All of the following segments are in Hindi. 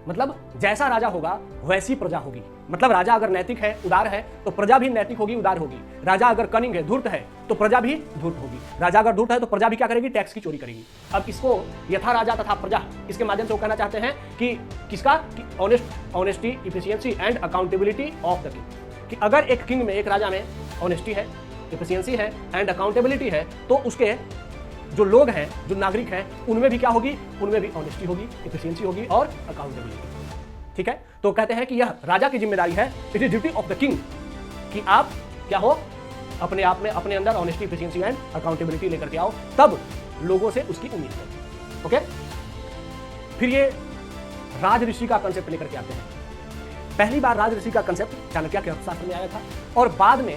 मतलब जैसा राजा होगा वैसी प्रजा होगी। मतलब राजा अगर नैतिक है, उदार है, तो प्रजा भी नैतिक होगी, उदार होगी। राजा अगर कनिंग है, धूर्त है, तो प्रजा भी धूर्त होगी। राजा अगर धूर्त है तो प्रजा भी क्या करेगी? टैक्स की चोरी करेगी। अब इसको यथा राजा तथा प्रजा, इसके माध्यम से वो कहना चाहते हैं कि किसका? कि honesty, efficiency and accountability of the king. कि अगर एक किंग में, एक राजा में ऑनेस्टी है, इफिशियंसी है एंड अकाउंटेबिलिटी है, तो उसके जो लोग हैं, जो नागरिक हैं, उनमें भी क्या होगी? उनमें भी ऑनेस्टी होगी, इफिशियंसी होगी और अकाउंटेबिलिटी। ठीक है, तो कहते हैं कि यह राजा की जिम्मेदारी है, it is duty of the king, कि आप क्या हो? अपने आप में, अपने अंदर ऑनेस्टी, इफिशियंसी एंड अकाउंटेबिलिटी लेकर के आओ, तब लोगों से उसकी उम्मीद है। ओके, फिर ये राज ऋषि का कंसेप्ट लेकर के आते हैं। पहली बार राज ऋषि का कंसेप्ट चाणक्य के अर्थशास्त्र में आया था, और बाद में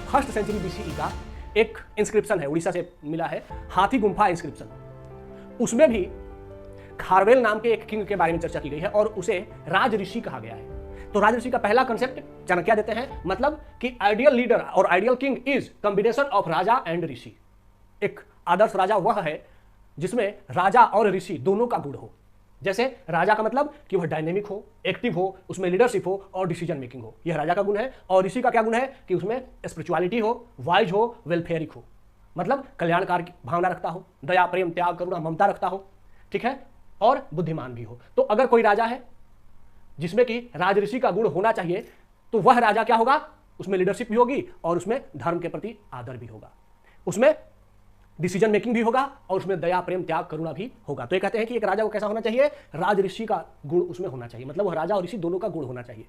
1st सेंचुरी बीसीई का एक इंस्क्रिप्शन है, उड़ीसा से मिला है, हाथी गुम्फा इंस्क्रिप्शन। उसमें भी खारवेल नाम के एक किंग के बारे में चर्चा की गई है और उसे राज ऋषि कहा गया है। तो राज ऋषि का पहला कंसेप्ट चाणक्य देते हैं, मतलब कि आइडियल लीडर और ideal king is combination of raja and rishi. एक आदर्श राजा वह है जिसमें राजा और ऋषि दोनों का गुण हो। जैसे राजा का मतलब कि वह डायनेमिक हो, एक्टिव हो, उसमें लीडरशिप हो और डिसीजन मेकिंग हो, यह राजा का गुण है। और ऋषि का क्या गुण है? कि उसमें स्पिरिचुअलिटी हो, वाइज हो, वेलफेयरिक हो, मतलब कल्याणकार की भावना रखता हो, दया, प्रेम, त्याग, करुणा, ममता रखता हो। ठीक है, और बुद्धिमान भी हो। तो अगर कोई राजा है जिसमें कि राज ऋषि का गुण होना चाहिए, तो वह राजा क्या होगा? उसमें लीडरशिप भी होगी और उसमें धर्म के प्रति आदर भी होगा, उसमें डिसीजन मेकिंग भी होगा और उसमें दया, प्रेम, त्याग, करुणा भी होगा। तो ये कहते हैं कि एक राजा को कैसा होना चाहिए? राज ऋषि का गुण उसमें होना चाहिए, मतलब वह राजा और ऋषि दोनों का गुण होना चाहिए।